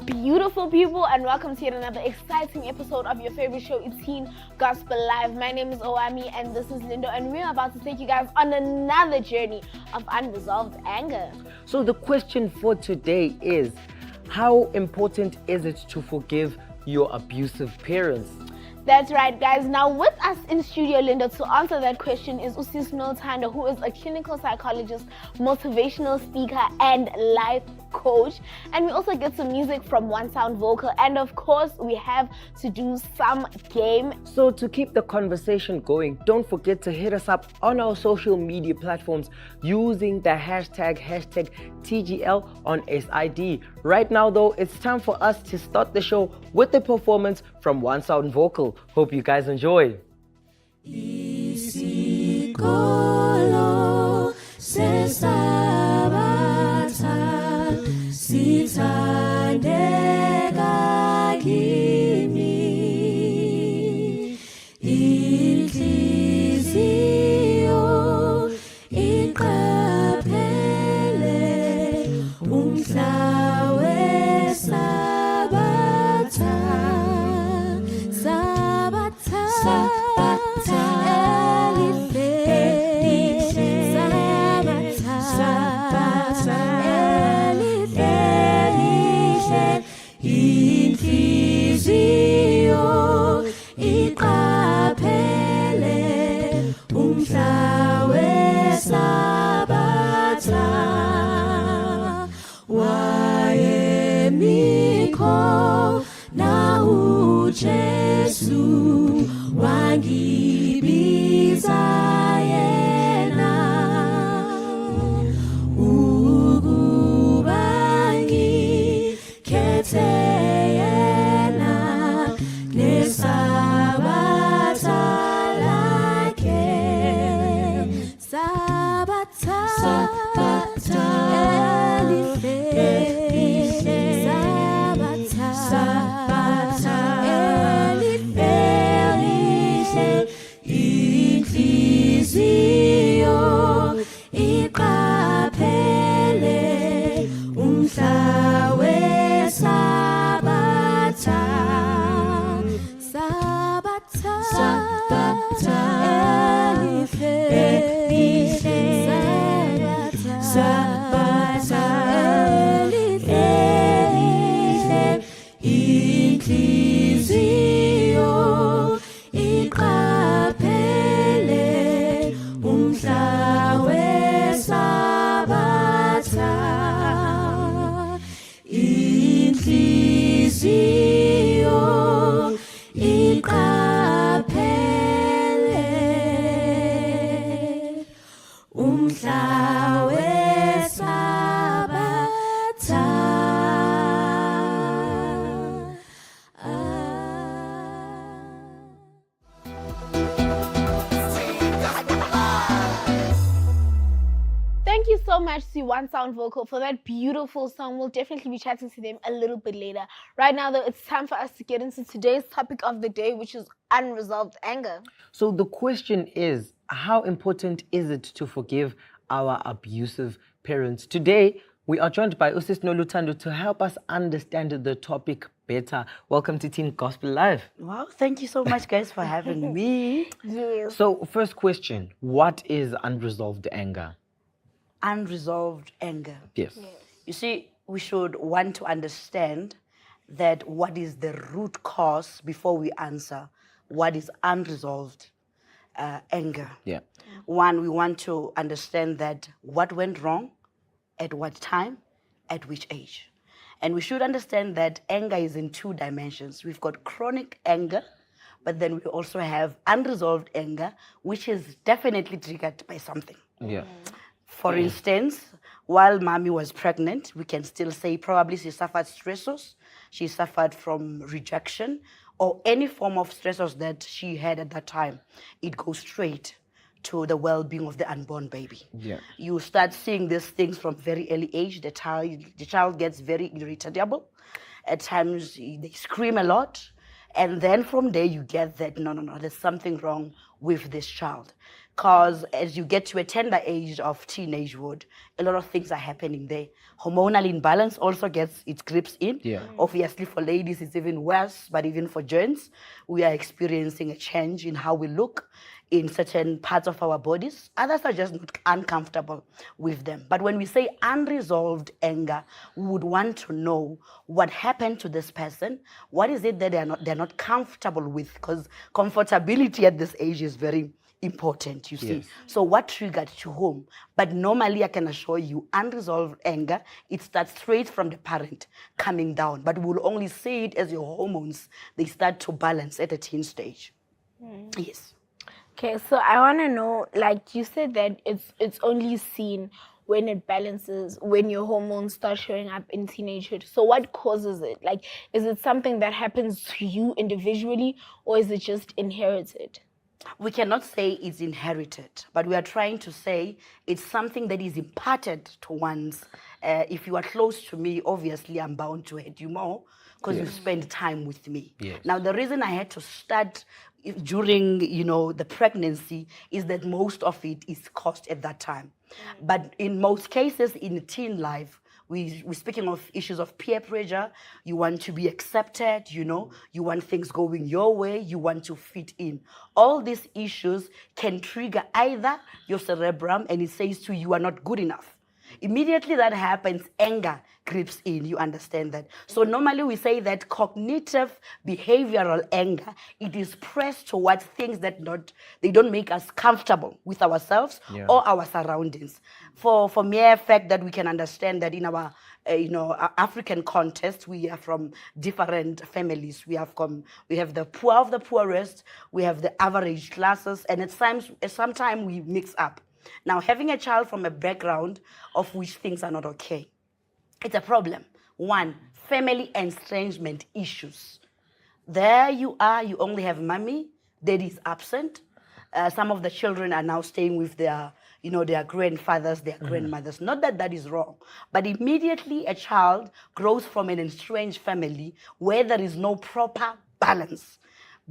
beautiful people, and welcome to yet another exciting episode of your favorite show, It's Teen Gospel Live. My name is Owami and this is Lindo, and we're about to take you guys on another journey of unresolved anger. So the question for today is, how important is it to forgive your abusive parents? That's right, guys. Now with us in studio, Linda, to answer that question is Usis Noltando, who is a clinical psychologist, motivational speaker, and life coach. And we also get some music from One Sound Vocal, and of course we have to do some game. So to keep the conversation going, don't forget to hit us up on our social media platforms using the hashtag TGL on SID. Right now though, it's time for us to start the show with the performance from One Sound Vocal. Hope you guys enjoy. Isikolo sesabatha sithandeka kimi inhliziyo iqaphele umhla wesabatha Jesu wangibiza yena ukuba ngikhethe yena nesabatha lakhe sabatha elihle sabatha inhliziyo iqaphele umhla wesabatha elihle sabatha elihle inhliziyo iqaphele umhla wesabatha inhliziyo iqaphele umhla wesabatha. Thank you so much to One Sound Vocal for that beautiful song. We'll definitely be chatting to them a little bit later. Right now, though, it's time for us to get into today's topic of the day, which is unresolved anger. So the question is, how important is it to forgive our abusive parents? Today, we are joined by Usis Nolutando to help us understand the topic better. Welcome to Teen Gospel Live. Wow, thank you so much, guys, for having me. Yes. So first question, what is unresolved anger? Unresolved anger. Yes. You see, we should want to understand that what is the root cause before we answer what is unresolved anger. Yeah. One, we want to understand that what went wrong, at what time, at which age. And we should understand that anger is in two dimensions. We've got chronic anger, but then we also have unresolved anger, which is definitely triggered by something. Yeah. For instance, while mommy was pregnant, we can still say probably she suffered stressors, she suffered from rejection, or any form of stressors that she had at that time. It goes straight to the well-being of the unborn baby. Yeah. You start seeing these things from very early age. The child gets very irritable. At times, they scream a lot. And then from there, you get that, no, there's something wrong with this child. Because as you get to a tender age of teenagehood, a lot of things are happening there. Hormonal imbalance also gets its grips in. Yeah. Obviously, for ladies, it's even worse, but even for gents, we are experiencing a change in how we look in certain parts of our bodies. Others are just not uncomfortable with them. But when we say unresolved anger, we would want to know what happened to this person. What is it that they're not comfortable with? Because comfortability at this age is very important, you see. Yes. So what triggered to whom? But normally I can assure you, unresolved anger, it starts straight from the parent coming down. But we'll only see it as your hormones, they start to balance at a teen stage. Yes. Okay, so I want to know, like you said that it's only seen when it balances, when your hormones start showing up in teenagehood. So what causes it? Like, is it something that happens to you individually, or is it just inherited? We cannot say it's inherited, but we are trying to say it's something that is imparted to one's. If you are close to me, obviously I'm bound to hate you more because you spend time with me. Yes. Now, the reason I had to start during, the pregnancy is that most of it is caused at that time. But in most cases, in teen life, we're speaking of issues of peer pressure. You want to be accepted, you want things going your way, you want to fit in. All these issues can trigger either your cerebrum and it says to you, you are not good enough. Immediately that happens, anger creeps in, you understand that. So normally we say that cognitive behavioral anger, it is pressed towards things that they don't make us comfortable with ourselves or our surroundings. For mere fact that we can understand that in our our African context, we are from different families. We have the poor of the poorest, we have the average classes, and sometimes we mix up. Now, having a child from a background of which things are not okay, it's a problem. One, family estrangement issues. There you are, you only have mommy, daddy is absent. Some of the children are now staying with their grandfathers, their grandmothers. Not that that is wrong, but immediately a child grows from an estranged family where there is no proper balance.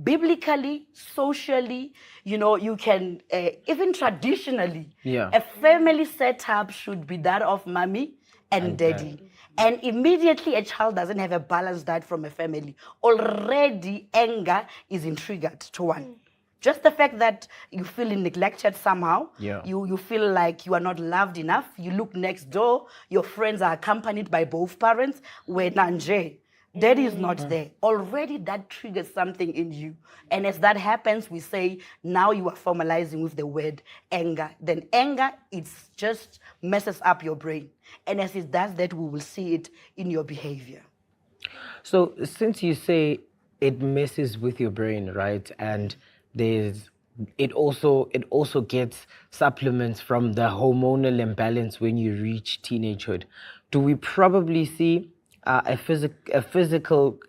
Biblically, socially, you can, even traditionally, a family setup should be that of mommy and daddy. And immediately a child doesn't have a balanced diet from a family. Already anger is triggered to one. Just the fact that you feel neglected somehow, you feel like you are not loved enough, you look next door, your friends are accompanied by both parents, where Nanje, daddy is not there. Already that triggers something in you. And as that happens, we say, now you are formalizing with the word anger. Then anger, it just messes up your brain. And as it does that, we will see it in your behavior. So since you say it messes with your brain, right? And it also gets supplements from the hormonal imbalance when you reach teenagehood. Do we probably see a physical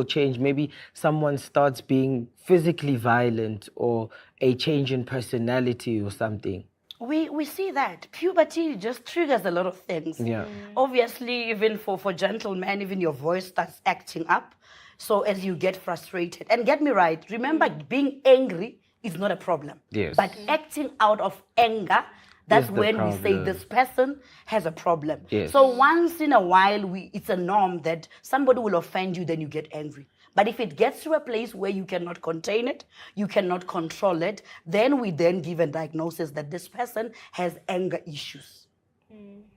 change? Maybe someone starts being physically violent, or a change in personality or something. We see that. Puberty just triggers a lot of things. Yeah. Obviously, even for gentlemen, even your voice starts acting up. So as you get frustrated, and get me right, remember being angry is not a problem. Yes. But acting out of anger, that's Is the when we say problem. this person has a problem. Yes. So once in a while, it's a norm that somebody will offend you, then you get angry. But if it gets to a place where you cannot contain it, you cannot control it, then we give a diagnosis that this person has anger issues.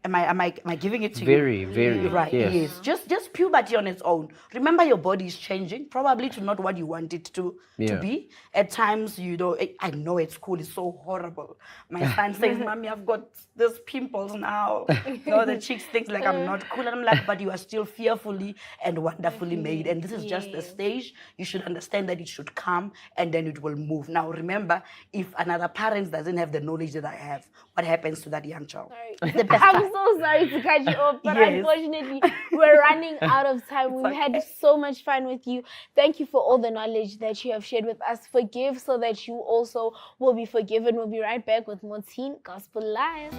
Am I giving it to you? Very, very. Right, yes. Just puberty on its own. Remember, your body is changing, probably to not what you want it to be. At times, I know at school is so horrible. My son says, Mommy, I've got these pimples now. The chicks think like I'm not cool. And I'm like, but you are still fearfully and wonderfully made. And this is just a stage. You should understand that it should come and then it will move. Now, remember, if another parent doesn't have the knowledge that I have, what happens to that young child? I'm so sorry to cut you off, but unfortunately, we're running out of time. We've had so much fun with you. Thank you for all the knowledge that you have shared with us. Forgive so that you also will be forgiven. We'll be right back with more Teen Gospel Live.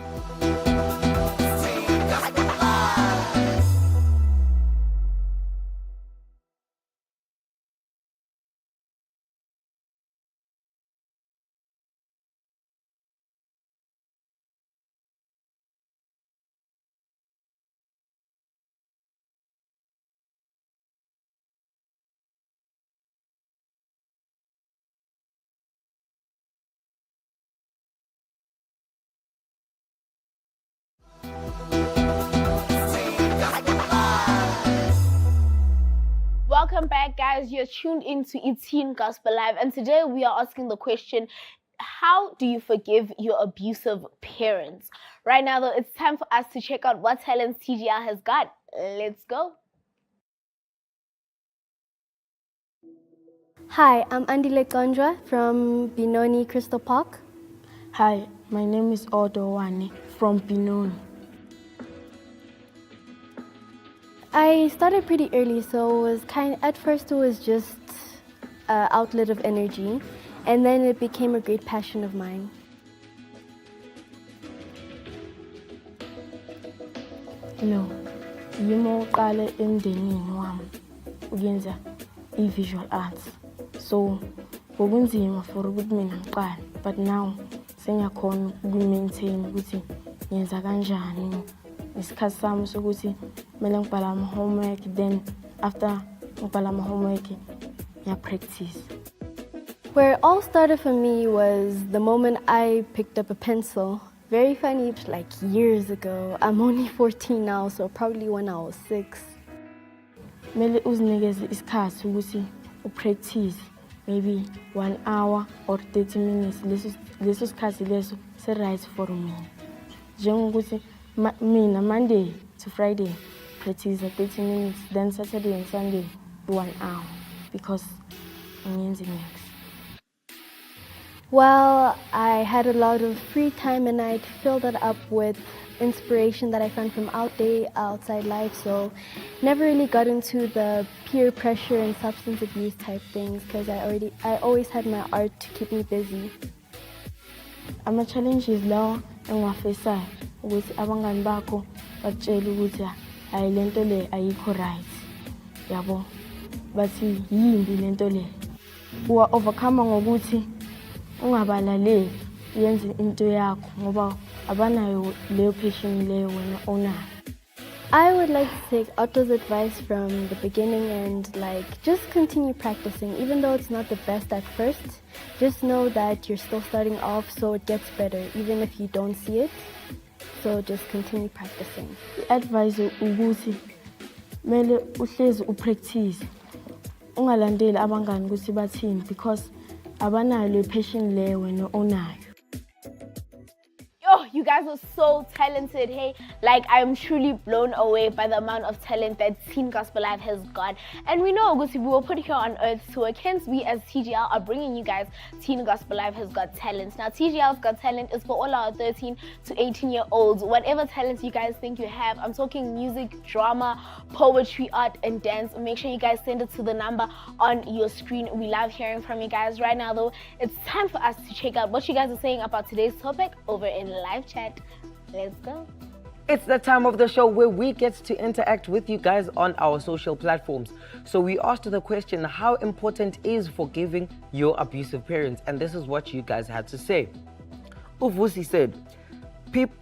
Welcome back, guys. You're tuned into Teen Gospel Live, and today we are asking the question, how do you forgive your abusive parents? Right now, though, it's time for us to check out what talents TGL has got. Let's go. Hi, I'm Andile Gondra from Binoni Crystal Park. Hi, my name is Odo Wane from Binoni. I started pretty early, so it was at first it was just an outlet of energy, and then it became a great passion of mine. Hello, yimo uqale emndenini wami ukuyenza i-visual arts. So, bokunzima for ukuthi mina ngiqale, but now sengiyakhona uku-maintain ukuthi ngenza kanjani. Isikhathi sami sokuthi kumele ngibhala ama-homework, then after ngibhala ama-homework, ngiya-practice. Where it all started for me was the moment I picked up a pencil. Very funny, like years ago. I'm only 14 now, so probably when I was 6. Kumele uzinikeze isikhathi ukuthi upractice maybe 1 hour or 30 minutes. Leso sikhathi leso se-right for mina. Njengokuthi mina Monday to Friday practice 30 minutes, then Saturday and Sunday 1 hour because ngiyenza next. Well, I had a lot of free time and I'd fill that up with inspiration that I found from outside life, so never really got into the peer pressure and substance abuse type things because I always had my art to keep me busy. Ama-challenges lawa engiwafesayo ukuthi abangani bakho batshele ukuthi hayi lento le ayikho right, yabo, bathi yimbi lento le. Uwa-overcome ngokuthi ungabalaleli, yenze into yakho ngoba abanayo leyo passion leyo wena onayo. I would like to take Otto's advice from the beginning and just continue practicing. Even though it's not the best at first, just know that you're still starting off, so it gets better even if you don't see it. So just continue practicing. I-advise ukuthi mele uhlezi upractice. Ungalandeli abangani ukuthi bathini because abanayo le passion leyo wena onayo. Yo, you guys are so talented, hey? Like, I'm truly blown away by the amount of talent that Teen Gospel Live has got. And we know, Gusi, we were put here on earth to work. Hence, we as TGL are bringing you guys Teen Gospel Live has got talents. Now, TGL's Got Talent is for all our 13 to 18-year-olds. Whatever talents you guys think you have, I'm talking music, drama, poetry, art, and dance. Make sure you guys send it to the number on your screen. We love hearing from you guys. Right now, though, it's time for us to check out what you guys are saying about today's topic over in live chat. Let's go. It's the time of the show where we get to interact with you guys on our social platforms. So we asked the question, how important is forgiving your abusive parents? And this is what you guys had to say. Uvusi said,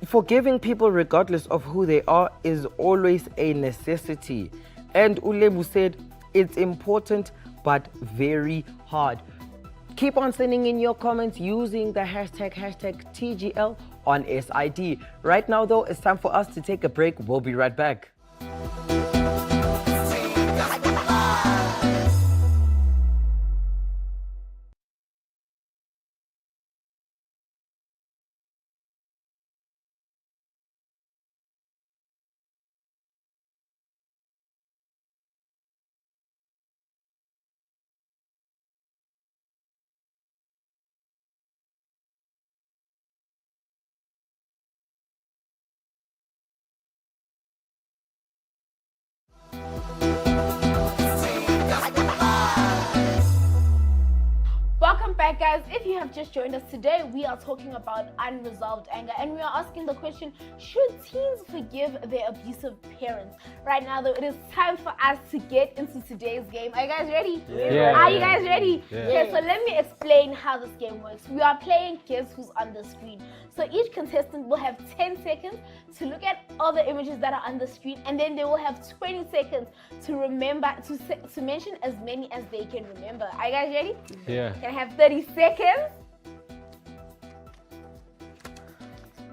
forgiving people regardless of who they are is always a necessity. And Ulebu said, it's important but very hard. Keep on sending in your comments using the hashtag TGL on SID. Right now, though, it's time for us to take a break. We'll be right back. Welcome back, guys. If you have just joined us today, we are talking about unresolved anger, and we are asking the question, should teens forgive their abusive parents? Right now, though, it is time for us to get into today's game. Are you guys ready? Yeah. Are you guys ready? Yeah. Okay, so let me explain how this game works. We are playing Guess Who's on the Screen. So each contestant will have 10 seconds to look at all the images that are on the screen, and then they will have 20 seconds to remember, to mention as many as they can remember. Are you guys ready? Yeah. Can I have 30 seconds?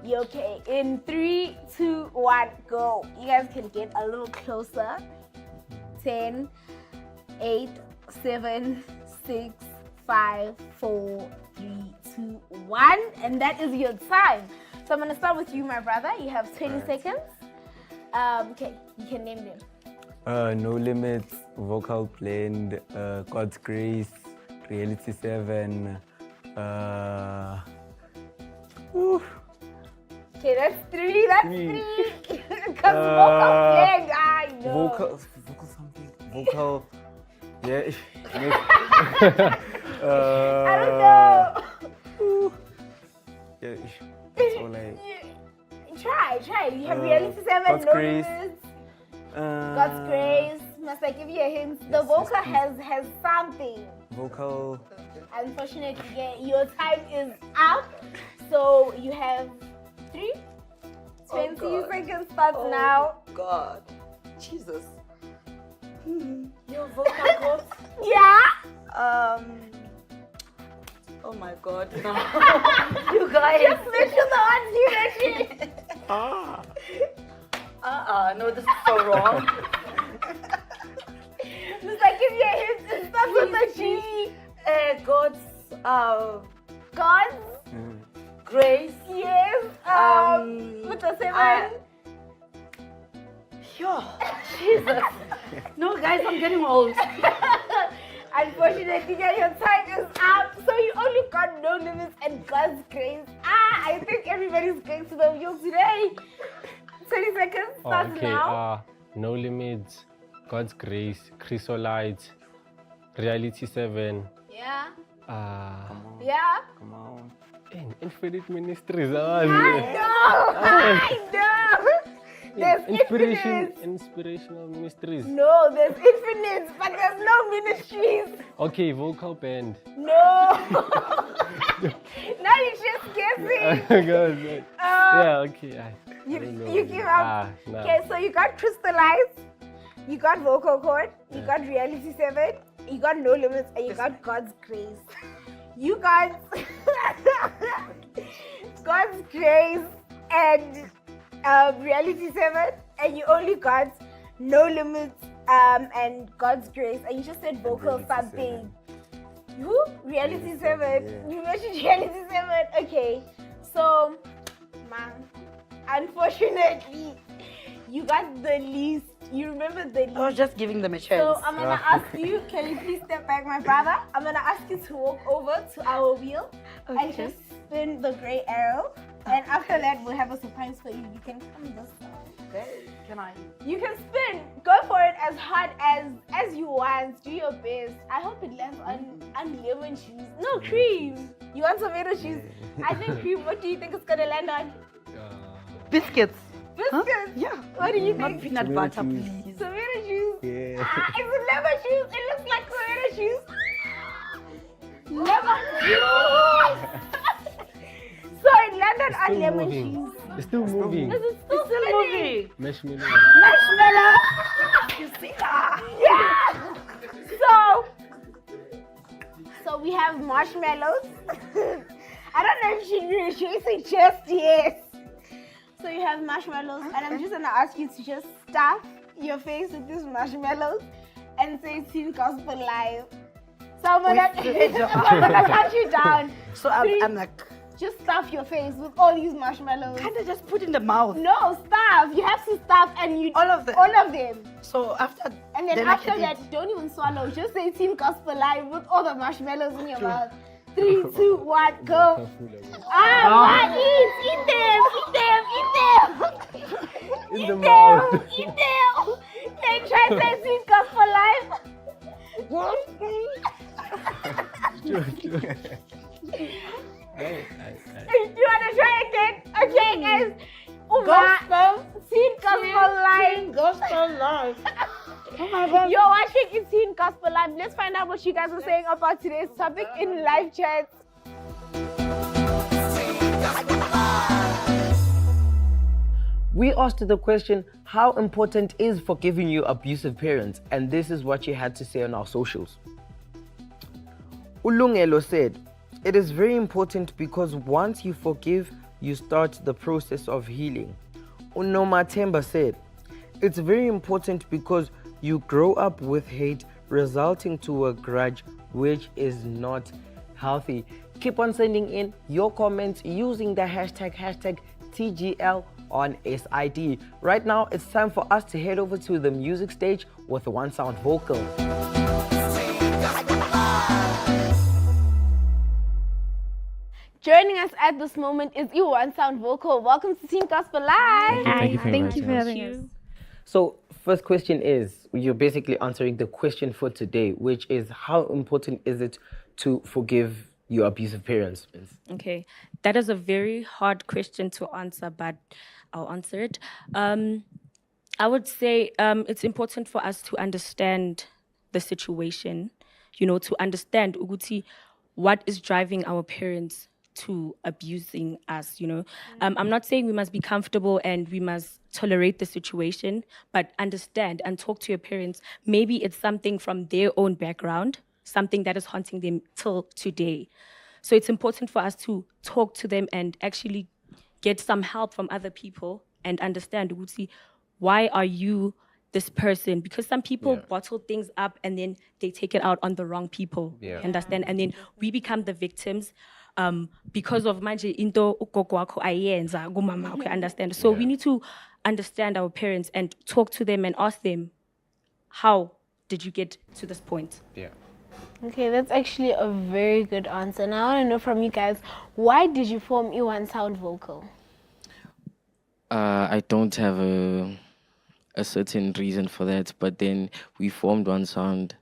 You okay? In 3, 2, 1, go. You guys can get a little closer. 10, 8, 7, 6, 5, 4, 3, 2, 1. And that is your time. So I'm going to start with you, my brother. You have 20 seconds. Okay, you can name them. No Limits, Vocal Blend, God's Grace, Reality 7. Okay, that's 3. That's 3. Because vocal blend, I know. Vocal something. Vocal. Yeah. I don't know. Yeah. That's all I. Try. You have Reality 7, God's No Grace. Limits. God's Grace. Must I give you a hint? The vocal has something. Vocal. Unfortunately, your time is up. So you have 3. 20 seconds starts now. God. Jesus. Your vocal cords. Yeah. Oh my God. No. You guys. Just mention the ones you mentioned. No, this is so wrong. Just like give you a hint. It starts with a G. God's God's grace. yes. With the 7. Yo, Jesus. No, guys, I'm getting old. Unfortunately, your time is up. So you only got No Limits and God's Grace. I think everybody's going to the wheel today. 20 seconds starts now. No Limits, God's Grace, Chrysolite, Reality 7. Yeah. Come Come on. Infinite Ministries. I know. There's Inspirational Ministries. No, there's infinite, but there's no ministries. Okay, vocal band. No. Now you're just guessing. Yeah, okay. You give up. No. Okay, so you got Crystallized, you got Vocal Cord, you got Reality 7, you got No Limits, and you got God's Grace. You got God's Grace and Reality 7, and you only got No Limits and God's Grace, and you just said vocal something. Who? Reality 7. You mentioned Reality 7. Okay, so, man, unfortunately, you got the least. You remember the least. I was just giving them a chance. So I'm gonna ask you, can you please step back, my brother? I'm gonna ask you to walk over to our wheel and just spin the gray arrow. And after that, we'll have a surprise for you. You can come this side. Okay, can I? You can spin. Go for it as hard as you want. Do your best. I hope it lands on lemon cheese. No, cream. You want tomato cheese? I think cream. What do you think it's gonna land on? Biscuits. Biscuits? Huh? Yeah. What do you Not think? peanut butter, please. Tomato juice? Yeah. It's a lemon juice. It looks like tomato juice. Lemon juice. So it landed on lemon juice. It's still moving. This is still moving. Marshmallow. Marshmallow. You see that? Yeah. So we have marshmallows. I don't know if she said just yes. So you have marshmallows, and I'm just gonna ask you to just stuff your face with these marshmallows and say "Teen Gospel Live." So I'm gonna count you down. So I'm like, just stuff your face with all these marshmallows. can't I just put in the mouth? No, stuff. You have to stuff, and you All of them? All of them. So after, And then I after can that, eat. don't even swallow. Just say "Teen Gospel Live" with all the marshmallows in your mouth. 3, 2, 1, go. Eat them. In the mouth. Eat them. Then try say "Teen Gospel Live." Do you want to try again? Okay, guys. Gospel. Teen Gospel Live. Gospel life. You're watching It's Teen Gospel Live. Let's find out what you guys are saying about today's topic in live chat. We asked the question, how important is forgiving your abusive parents? And this is what you had to say on our socials. Ulungelo said, it is very important because once you forgive, you start the process of healing. Unomatemba said, it's very important because you grow up with hate resulting to a grudge, which is not healthy. Keep on sending in your comments using the hashtag TGL on SID. Right now, it's time for us to head over to the music stage with One Sound Vocal. Joining us at this moment is One Sound Vocal. Welcome to Team Gospel Live. Thank you for Thank you for inviting us. having us. So, first question is, you're basically answering the question for today, which is how important is it to forgive your abusive parents? Okay, that is a very hard question to answer, but I'll answer it. I would say it's important for us to understand the situation, to understand Uguti, what is driving our parents to abusing us, I'm not saying we must be comfortable and we must tolerate the situation, but understand and talk to your parents. Maybe it's something from their own background, something that is haunting them till today. So it's important for us to talk to them and actually get some help from other people and understand, why are you this person? Because some people bottle things up and then they take it out on the wrong people. Understand? And then we become the victims because of manje into ugogo wakho ayenza kumama wakho, understand? So we need to understand our parents and talk to them and ask them, how did you get to this point? Okay, that's actually a very good answer. Now I want to know from you guys, why did you form One Sound Vocal? I don't have a certain reason for that, but then we formed One Sound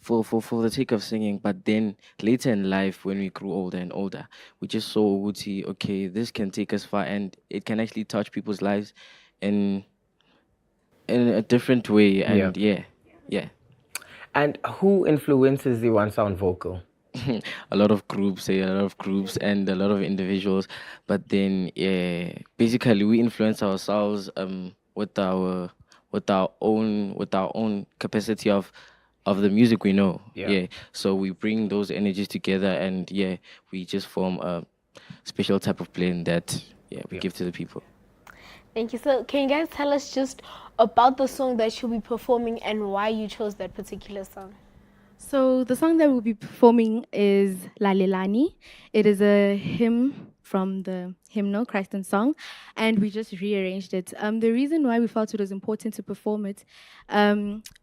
for the sake of singing. But then later in life, when we grew older and older, we just saw Uguti, okay, this can take us far and it can actually touch people's lives in a different way. And yeah. And who influences the One Sound Vocal? a lot of groups and a lot of individuals, but then basically we influence ourselves with our own capacity of the music we know. So we bring those energies together and we just form a special type of blend that we give to the people. Thank you. So can you guys tell us just about the song that you'll be performing and why you chose that particular song? So the song that we'll be performing is Lalelani. It is a hymn from the hymnal, Christ and Song, and we just rearranged it. The reason why we felt it was important to perform it,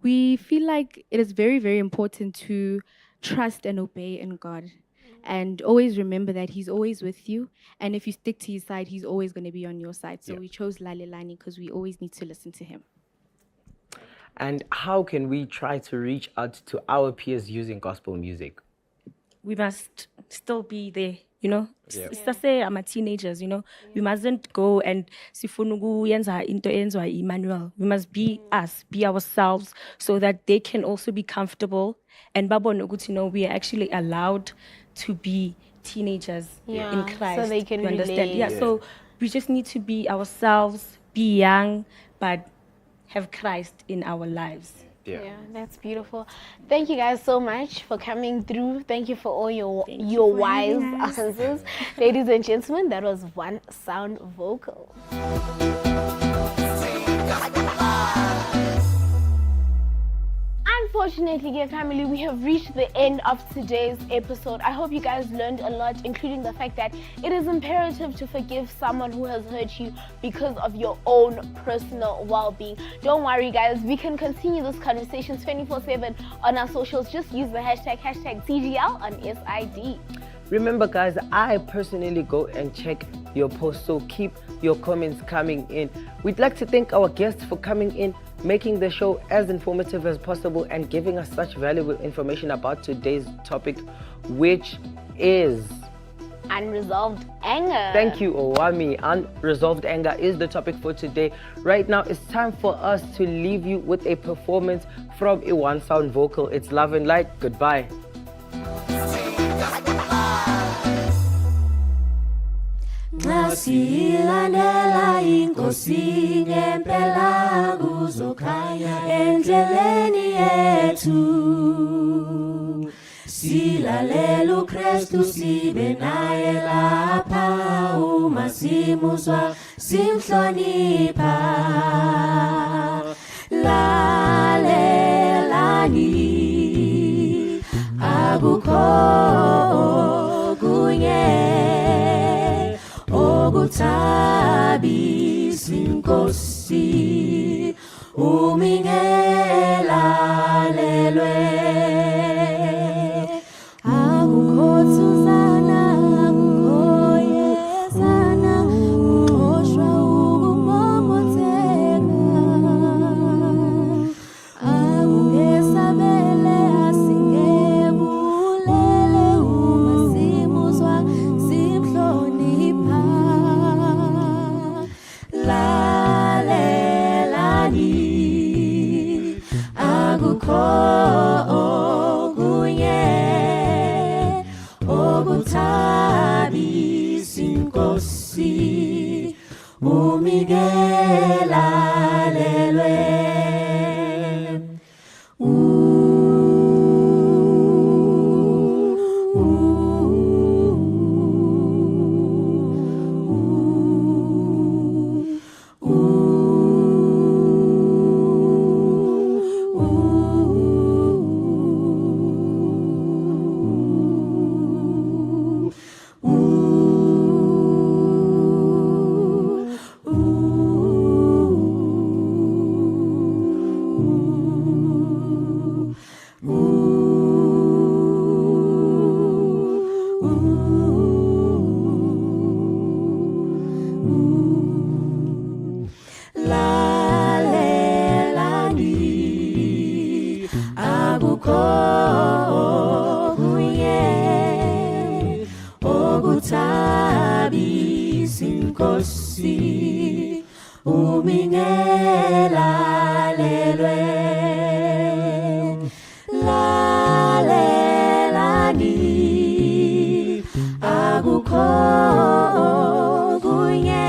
we feel like it is very, very important to trust and obey in God. And always remember that He's always with you. And if you stick to His side, He's always going to be on your side. So we chose Lalelani because we always need to listen to Him. And how can we try to reach out to our peers using gospel music? We must still be there, Say I'm a teenagers, We mustn't go and sifunugu yenza into enzwa Emmanuel. We must be us, be ourselves, so that they can also be comfortable. And babon we are actually allowed to be teenagers in Christ. So they can understand. relate. So we just need to be ourselves, be young, but have Christ in our lives. Yeah, that's beautiful. Thank you guys so much for coming through. Thank you for all your wise answers. Ladies and gentlemen, that was One Sound Vocal. Unfortunately, dear family, we have reached the end of today's episode. I hope you guys learned a lot, including the fact that it is imperative to forgive someone who has hurt you because of your own personal well-being. Don't worry, guys. We can continue this conversation 24/7 on our socials. Just use the hashtag TGL on SID. Remember, guys, I personally go and check your posts, so keep your comments coming in. We'd like to thank our guests for coming in, making the show as informative as possible and giving us such valuable information about today's topic, which is Unresolved anger. Thank you, Owami. Unresolved anger is the topic for today. Right now, it's time for us to leave you with a performance from a One Sound Vocal. It's Love and Light. Goodbye. Silandela inkosi ngempela kuzokhanya endleleni yethu, silalela uKristu sibe naye lapha, uma simuzwa simhlonipha. Lalelani okuthabisa inkosi umingelalelwe akukhothuzana akukhoyezana uxoshwa ukumomotheka akungesabele asingebulele uma simuzwa simhlonipha lalelani akukho okunye okuthabisa inkosi umingelalelwe lalelani akukho okunye okuthabisa inkosi umingelalelwe lalelani akukho okunye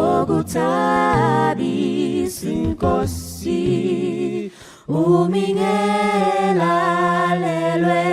okuthabisa inkosi umingelalelwe